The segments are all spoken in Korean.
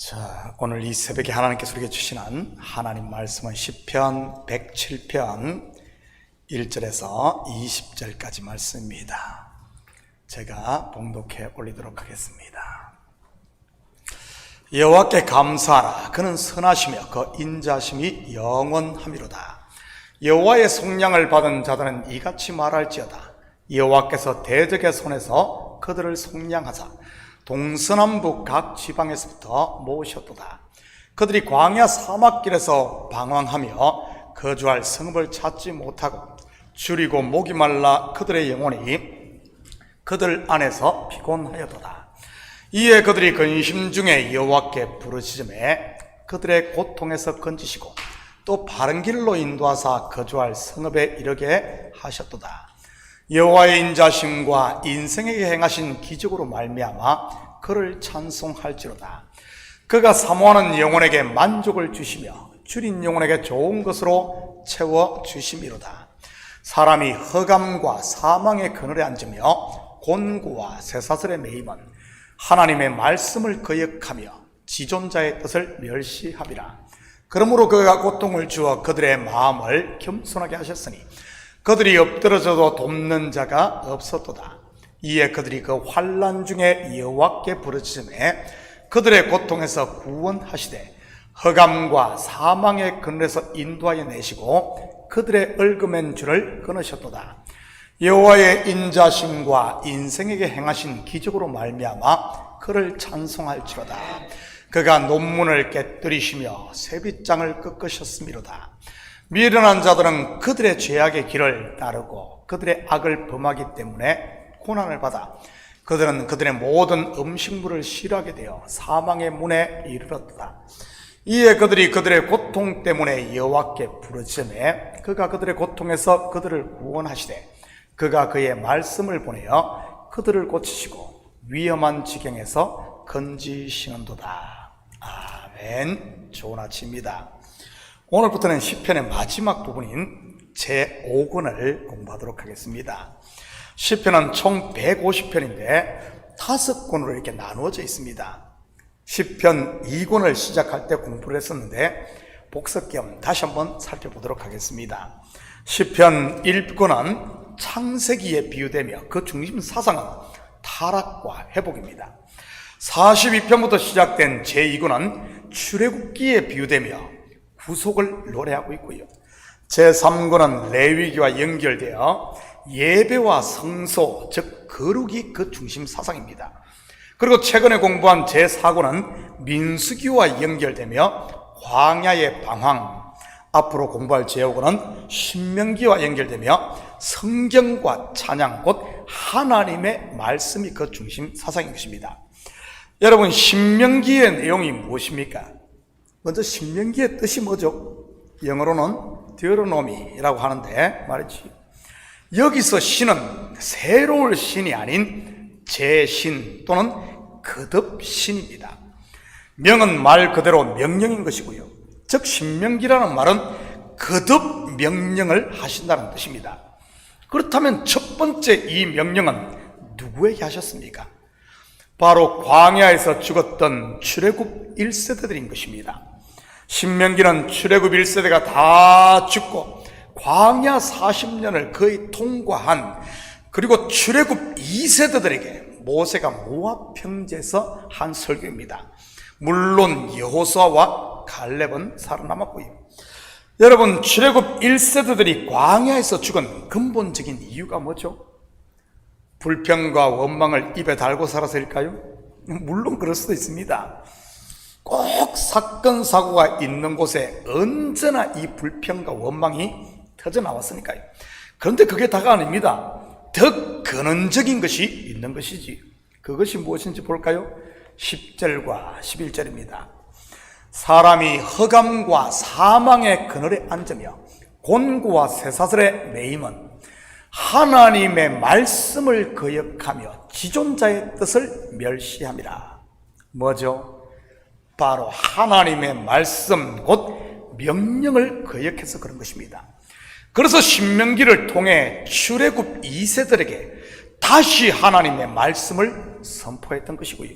자, 오늘 이 새벽에 하나님께서 우리에게 주시는 하나님 말씀은 시편 107편 1절에서 20절까지 말씀입니다. 제가 봉독해 올리도록 하겠습니다. 여호와께 감사하라. 그는 선하시며 그 인자심이 영원하미로다. 여호와의 속량을 받은 자들은 이같이 말할지어다. 여호와께서 대적의 손에서 그들을 속량하사 동서남북 각 지방에서부터 모으셨도다. 그들이 광야 사막길에서 방황하며 거주할 성읍을 찾지 못하고 줄이고 목이 말라 그들의 영혼이 그들 안에서 피곤하여도다. 이에 그들이 근심 중에 여호와께 부르짖음에 그들의 고통에서 건지시고 또 바른 길로 인도하사 거주할 성읍에 이르게 하셨도다. 여호와의 인자심과 인생에게 행하신 기적으로 말미암아 그를 찬송할지로다. 그가 사모하는 영혼에게 만족을 주시며 줄인 영혼에게 좋은 것으로 채워주심이로다. 사람이 흑암과 사망의 그늘에 앉으며 곤고와 쇠사슬에 매임은 하나님의 말씀을 거역하며 지존자의 뜻을 멸시함이라. 그러므로 그가 고통을 주어 그들의 마음을 겸손하게 하셨으니 그들이 엎드러져도 돕는 자가 없었도다. 이에 그들이 그 환난 중에 여호와께 부르짖음에 그들의 고통에서 구원하시되 흑암과 사망의 그늘에서 인도하여 내시고 그들의 얽어맨 줄을 끊으셨도다. 여호와의 인자심과 인생에게 행하신 기적으로 말미암아 그를 찬송할지로다. 그가 논문을 깨뜨리시며 쇠빗장을 꺾으셨음이로다. 미련한 자들은 그들의 죄악의 길을 따르고 그들의 악을 범하기 때문에 고난을 받아 그들은 그들의 모든 음식물을 싫어하게 되어 사망의 문에 이르렀다. 이에 그들이 그들의 고통 때문에 여호와께 부르짖음에 그가 그들의 고통에서 그들을 구원하시되 그가 그의 말씀을 보내어 그들을 고치시고 위험한 지경에서 건지시는도다. 아멘. 좋은 아침입니다. 오늘부터는 시편의 마지막 부분인 제5권을 공부하도록 하겠습니다. 시편은 총 150편인데 5권으로 이렇게 나누어져 있습니다. 시편 2권을 시작할 때 공부를 했었는데 복습 겸 다시 한번 살펴보도록 하겠습니다. 시편 1권은 창세기에 비유되며 그 중심 사상은 타락과 회복입니다. 42편부터 시작된 제2권은 출애굽기에 비유되며 구속을 노래하고 있고요. 제3권은 레위기와 연결되어 예배와 성소, 즉 거룩이 그 중심 사상입니다. 그리고 최근에 공부한 제4권은 민수기와 연결되며 광야의 방황, 앞으로 공부할 제5권은 신명기와 연결되며 성경과 찬양, 곧 하나님의 말씀이 그 중심 사상인 것입니다. 여러분, 신명기의 내용이 무엇입니까? 먼저 신명기의 뜻이 뭐죠? 영어로는 디어로노미라고 하는데 말이지. 여기서 신은 새로울 신이 아닌 재신 또는 거듭신입니다. 명은 말 그대로 명령인 것이고요. 즉 신명기라는 말은 거듭 명령을 하신다는 뜻입니다. 그렇다면 첫 번째 이 명령은 누구에게 하셨습니까? 바로 광야에서 죽었던 출애굽 1세대들인 것입니다. 신명기는 출애굽 1세대가 다 죽고 광야 40년을 거의 통과한, 그리고 출애굽 2세대들에게 모세가 모압 평지에서 한 설교입니다. 물론 여호수아와 갈렙은 살아남았고요. 여러분, 출애굽 1세대들이 광야에서 죽은 근본적인 이유가 뭐죠? 불평과 원망을 입에 달고 살아서일까요? 물론 그럴 수도 있습니다. 꼭 사건 사고가 있는 곳에 언제나 이 불평과 원망이 터져나왔으니까요. 그런데 그게 다가 아닙니다. 더 근원적인 것이 있는 것이지. 그것이 무엇인지 볼까요? 10절과 11절입니다. 사람이 흑암과 사망의 그늘에 앉으며 곤고와 쇠사슬에 매임은 하나님의 말씀을 거역하며 지존자의 뜻을 멸시함이라. 뭐죠? 바로 하나님의 말씀, 곧 명령을 거역해서 그런 것입니다. 그래서 신명기를 통해 출애굽 2세들에게 다시 하나님의 말씀을 선포했던 것이고요.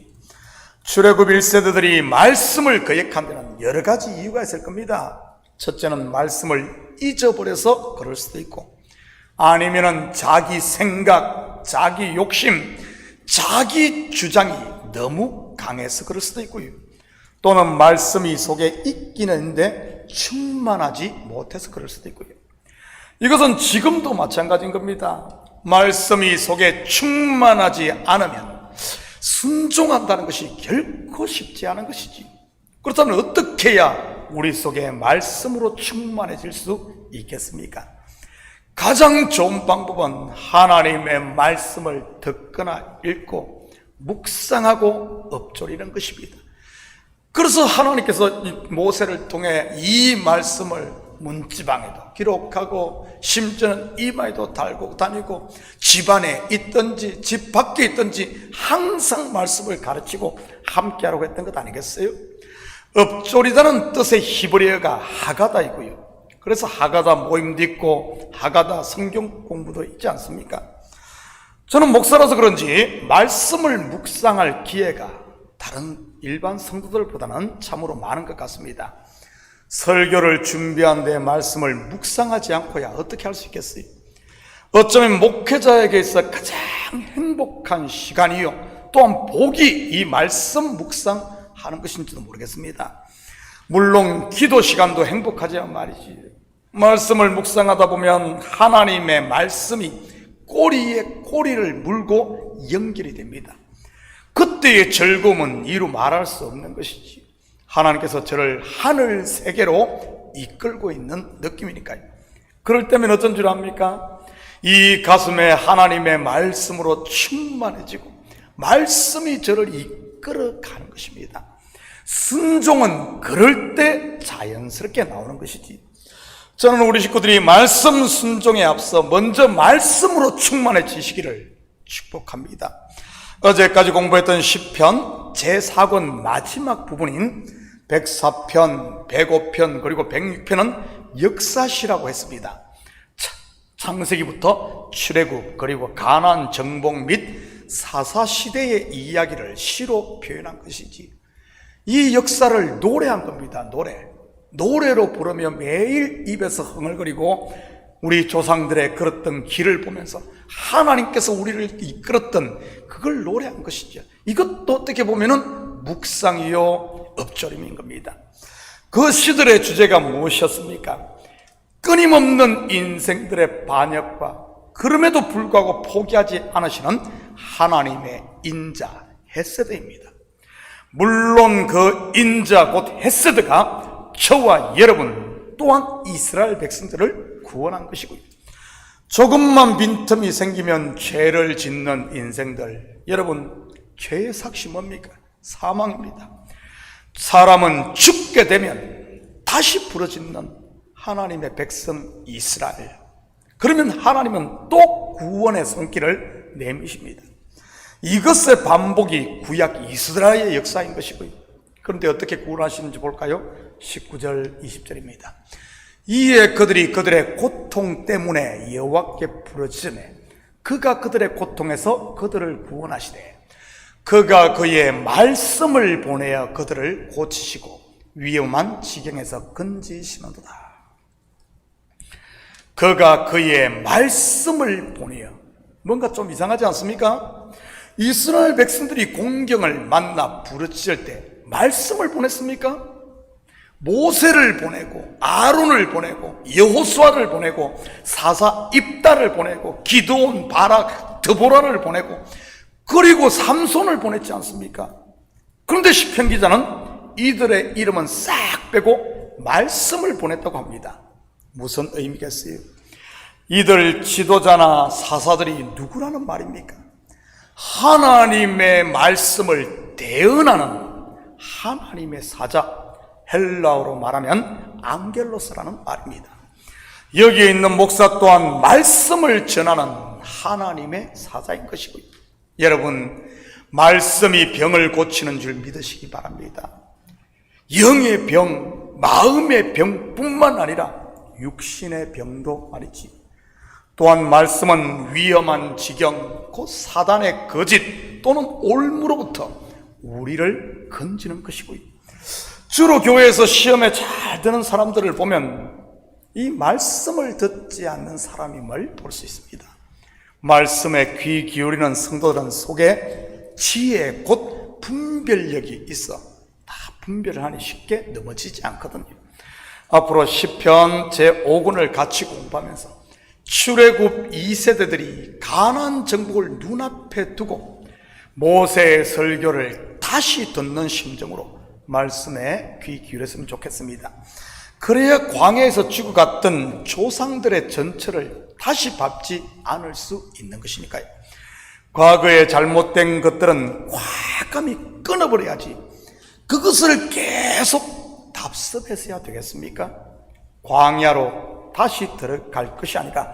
출애굽 1세대들이 말씀을 거역한 데는 여러 가지 이유가 있을 겁니다. 첫째는 말씀을 잊어버려서 그럴 수도 있고, 아니면은 자기 생각, 자기 욕심, 자기 주장이 너무 강해서 그럴 수도 있고요. 또는 말씀이 속에 있기는 있는데 충만하지 못해서 그럴 수도 있고요. 이것은 지금도 마찬가지인 겁니다. 말씀이 속에 충만하지 않으면 순종한다는 것이 결코 쉽지 않은 것이지. 그렇다면 어떻게 해야 우리 속에 말씀으로 충만해질 수 있겠습니까? 가장 좋은 방법은 하나님의 말씀을 듣거나 읽고 묵상하고 읊조리는 것입니다. 그래서 하나님께서 모세를 통해 이 말씀을 문지방에도 기록하고 심지어는 이마에도 달고 다니고 집 안에 있든지 집 밖에 있든지 항상 말씀을 가르치고 함께하라고 했던 것 아니겠어요? 읊조리다는 뜻의 히브리어가 하가다이고요. 그래서 하가다 모임도 있고 하가다 성경 공부도 있지 않습니까? 저는 목사라서 그런지 말씀을 묵상할 기회가 다른 일반 성도들보다는 참으로 많은 것 같습니다. 설교를 준비한 데 말씀을 묵상하지 않고야 어떻게 할 수 있겠어요? 어쩌면 목회자에게 있어 가장 행복한 시간이요, 또한 복이 이 말씀 묵상하는 것인지도 모르겠습니다. 물론 기도 시간도 행복하지만 말이지, 말씀을 묵상하다 보면 하나님의 말씀이 꼬리에 꼬리를 물고 연결이 됩니다. 그때의 즐거움은 이루 말할 수 없는 것이지. 하나님께서 저를 하늘 세계로 이끌고 있는 느낌이니까요. 그럴 때면 어떤 줄 압니까? 이 가슴에 하나님의 말씀으로 충만해지고 말씀이 저를 이끌어가는 것입니다. 순종은 그럴 때 자연스럽게 나오는 것이지. 저는 우리 식구들이 말씀 순종에 앞서 먼저 말씀으로 충만해지시기를 축복합니다. 어제까지 공부했던 시편 제4권 마지막 부분인 104편, 105편 그리고 106편은 역사시라고 했습니다. 창세기부터 출애굽 그리고 가나안 정복 및 사사시대의 이야기를 시로 표현한 것이지, 이 역사를 노래한 겁니다. 노래로 부르며 매일 입에서 흥얼거리고 우리 조상들의 걸었던 길을 보면서 하나님께서 우리를 이끌었던 그걸 노래한 것이죠. 이것도 어떻게 보면은 묵상이요 읊조림인 겁니다. 그 시들의 주제가 무엇이었습니까? 끊임없는 인생들의 반역과 그럼에도 불구하고 포기하지 않으시는 하나님의 인자 헤세드입니다. 물론 그 인자 곧 헤세드가 저와 여러분 또한 이스라엘 백성들을 구원한 것이고요. 조금만 빈틈이 생기면 죄를 짓는 인생들, 여러분 죄의 삭시 뭡니까? 사망입니다. 사람은 죽게 되면 다시 부러지는 하나님의 백성 이스라엘, 그러면 하나님은 또 구원의 손길을 내미십니다. 이것의 반복이 구약 이스라엘의 역사인 것이고요. 그런데 어떻게 구원하시는지 볼까요? 19절 20절입니다. 이에 그들이 그들의 고통 때문에 여호와께 부르짖으매 그가 그들의 고통에서 그들을 구원하시되 그가 그의 말씀을 보내어 그들을 고치시고 위험한 지경에서 건지시는도다. 그가 그의 말씀을 보내어, 뭔가 좀 이상하지 않습니까? 이스라엘 백성들이 공경을 만나 부르짖을 때 말씀을 보냈습니까? 모세를 보내고 아론을 보내고 여호수아를 보내고 사사 입다를 보내고 기드온, 바락, 드보라를 보내고 그리고 삼손을 보냈지 않습니까? 그런데 시편 기자는 이들의 이름은 싹 빼고 말씀을 보냈다고 합니다. 무슨 의미겠어요? 이들 지도자나 사사들이 누구라는 말입니까? 하나님의 말씀을 대언하는 하나님의 사자, 헬라어로 말하면 앙겔로스라는 말입니다. 여기에 있는 목사 또한 말씀을 전하는 하나님의 사자인 것이고요. 여러분, 말씀이 병을 고치는 줄 믿으시기 바랍니다. 영의 병, 마음의 병뿐만 아니라 육신의 병도 말이지. 또한 말씀은 위험한 지경, 곧 사단의 거짓 또는 올무로부터 우리를 건지는 것이고요. 주로 교회에서 시험에 잘 드는 사람들을 보면 이 말씀을 듣지 않는 사람임을 볼 수 있습니다. 말씀에 귀 기울이는 성도들은 속에 지혜 곧 분별력이 있어 다 분별을 하니 쉽게 넘어지지 않거든요. 앞으로 시편 제5권을 같이 공부하면서 출애굽 2세대들이 가나안 정복을 눈앞에 두고 모세의 설교를 다시 듣는 심정으로 말씀에 귀 기울였으면 좋겠습니다. 그래야 광야에서 죽어갔던 조상들의 전처를 다시 밟지 않을 수 있는 것이니까요. 과거에 잘못된 것들은 과감히 끊어버려야지 그것을 계속 답습해서야 되겠습니까? 광야로 다시 들어갈 것이 아니라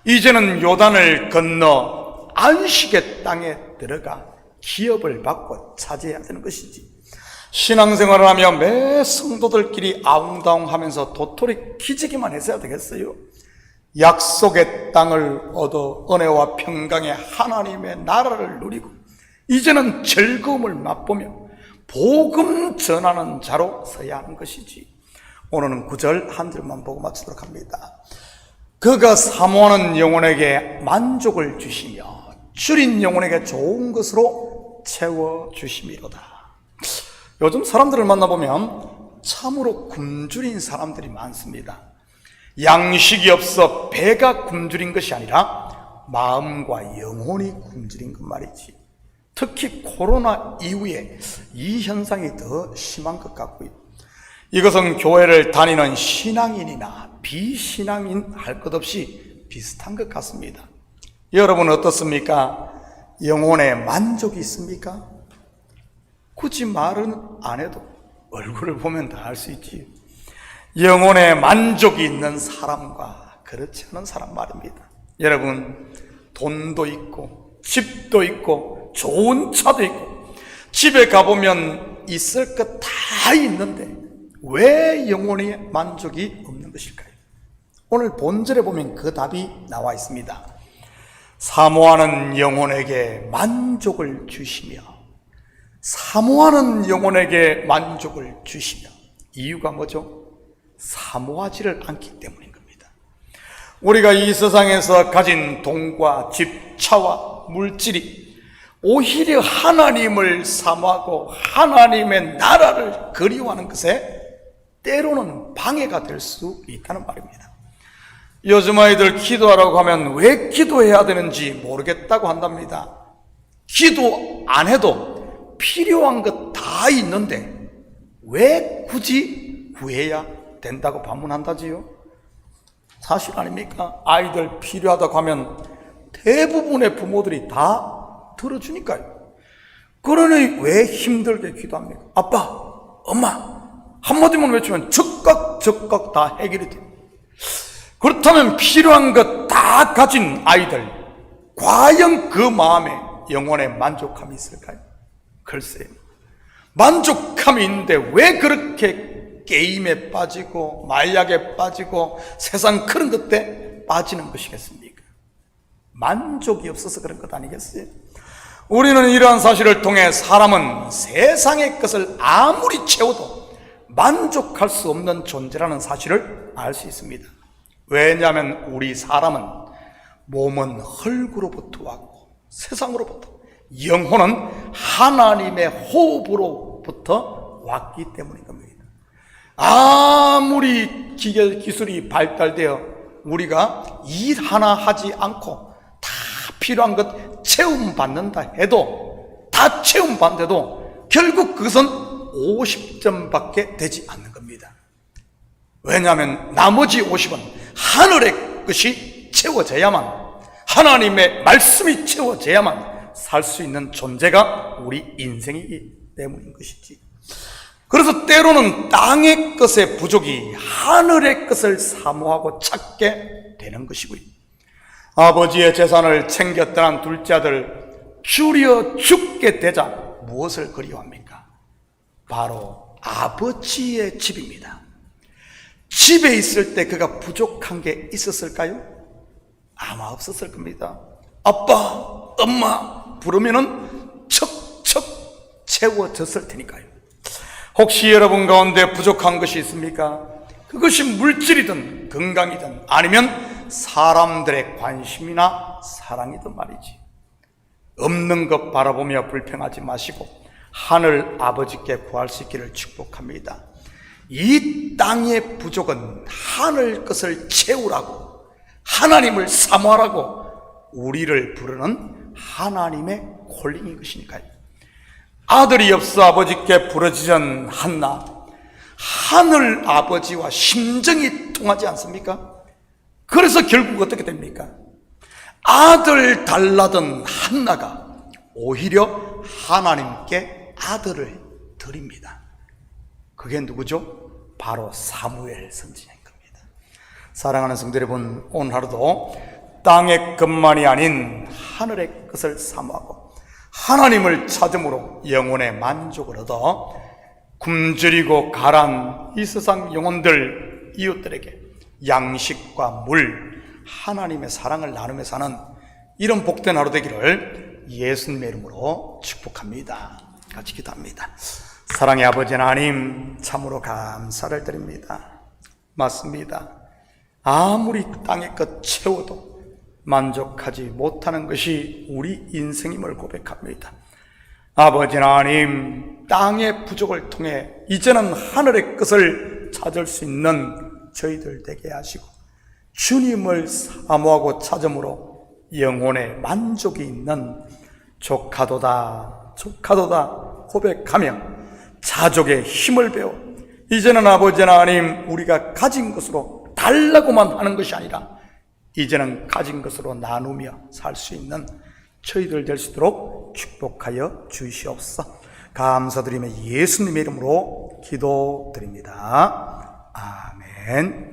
이제는 요단을 건너 안식의 땅에 들어가 기업을 받고 차지해야 되는 것이지. 신앙생활을 하며 매 성도들끼리 아웅다웅하면서 도토리 키재기만 했어야 되겠어요? 약속의 땅을 얻어 은혜와 평강의 하나님의 나라를 누리고 이제는 즐거움을 맛보며 복음 전하는 자로 서야 하는 것이지. 오늘은 9절 한 절만 보고 마치도록 합니다. 그가 사모하는 영혼에게 만족을 주시며 줄인 영혼에게 좋은 것으로 채워주심이로다. 요즘 사람들을 만나보면 참으로 굶주린 사람들이 많습니다. 양식이 없어 배가 굶주린 것이 아니라 마음과 영혼이 굶주린 것 말이지. 특히 코로나 이후에 이 현상이 더 심한 것 같고요. 이것은 교회를 다니는 신앙인이나 비신앙인 할 것 없이 비슷한 것 같습니다. 여러분 어떻습니까? 영혼에 만족이 있습니까? 굳이 말은 안 해도 얼굴을 보면 다 알 수 있지. 영혼에 만족이 있는 사람과 그렇지 않은 사람 말입니다. 여러분, 돈도 있고 집도 있고 좋은 차도 있고 집에 가보면 있을 것 다 있는데 왜 영혼에 만족이 없는 것일까요? 오늘 본절에 보면 그 답이 나와 있습니다. 사모하는 영혼에게 만족을 주시며, 사모하는 영혼에게 만족을 주시며. 이유가 뭐죠? 사모하지를 않기 때문인 겁니다. 우리가 이 세상에서 가진 돈과 집, 차와 물질이 오히려 하나님을 사모하고 하나님의 나라를 그리워하는 것에 때로는 방해가 될 수 있다는 말입니다. 요즘 아이들 기도하라고 하면 왜 기도해야 되는지 모르겠다고 한답니다. 기도 안 해도 필요한 것 다 있는데 왜 굳이 구해야 된다고 반문한다지요? 사실 아닙니까? 아이들 필요하다고 하면 대부분의 부모들이 다 들어주니까요. 그러니 왜 힘들게 기도합니까? 아빠, 엄마 한마디만 외치면 즉각 다 해결이 돼요. 그렇다면 필요한 것 다 가진 아이들, 과연 그 마음에 영혼에 만족함이 있을까요? 글쎄요. 만족함이 있는데 왜 그렇게 게임에 빠지고 마약에 빠지고 세상 그런 것에 빠지는 것이겠습니까? 만족이 없어서 그런 것 아니겠어요? 우리는 이러한 사실을 통해 사람은 세상의 것을 아무리 채워도 만족할 수 없는 존재라는 사실을 알 수 있습니다. 왜냐하면 우리 사람은 몸은 흙으로부터 왔고 세상으로부터, 영혼은 하나님의 호흡으로부터 왔기 때문인 겁니다. 아무리 기술이 발달되어 우리가 일 하나 하지 않고 다 필요한 것 채움받는다 해도, 다 채움받는데도 결국 그것은 50점밖에 되지 않는 겁니다. 왜냐하면 나머지 50은 하늘의 것이 채워져야만, 하나님의 말씀이 채워져야만 살 수 있는 존재가 우리 인생이기 때문인 것이지. 그래서 때로는 땅의 것의 부족이 하늘의 것을 사모하고 찾게 되는 것이고요. 아버지의 재산을 챙겨 떠난 둘째 아들 줄여 죽게 되자 무엇을 그리워합니까? 바로 아버지의 집입니다. 집에 있을 때 그가 부족한 게 있었을까요? 아마 없었을 겁니다. 아빠, 엄마 부르면은 척척 채워졌을 테니까요. 혹시 여러분 가운데 부족한 것이 있습니까? 그것이 물질이든 건강이든 아니면 사람들의 관심이나 사랑이든 말이지. 없는 것 바라보며 불평하지 마시고 하늘 아버지께 구할 수 있기를 축복합니다. 이 땅의 부족은 하늘 것을 채우라고, 하나님을 사모하라고 우리를 부르는 하나님의 콜링인 것이니까요. 아들이 없어 아버지께 부르짖은 한나, 하늘 아버지와 심정이 통하지 않습니까? 그래서 결국 어떻게 됩니까? 아들 달라던 한나가 오히려 하나님께 아들을 드립니다. 그게 누구죠? 바로 사무엘 선지자인 겁니다. 사랑하는 성도 여러분, 오늘 하루도 땅의 것만이 아닌 하늘의 것을 사모하고 하나님을 찾음으로 영혼의 만족을 얻어 굶주리고 가란 이 세상 영혼들, 이웃들에게 양식과 물, 하나님의 사랑을 나누며 사는 이런 복된 하루 되기를 예수님의 이름으로 축복합니다. 같이 기도합니다. 사랑의 아버지 하나님, 참으로 감사를 드립니다. 맞습니다. 아무리 땅의 것 채워도 만족하지 못하는 것이 우리 인생임을 고백합니다. 아버지 하나님, 땅의 부족을 통해 이제는 하늘의 것을 찾을 수 있는 저희들 되게 하시고 주님을 사모하고 찾음으로 영혼의 만족이 있는 조카도다 고백하며 자족의 힘을 배워 이제는 아버지 하나님, 우리가 가진 것으로 달라고만 하는 것이 아니라 이제는 가진 것으로 나누며 살 수 있는 저희들 될 수 있도록 축복하여 주시옵소서. 감사드리며 예수님의 이름으로 기도드립니다. 아멘.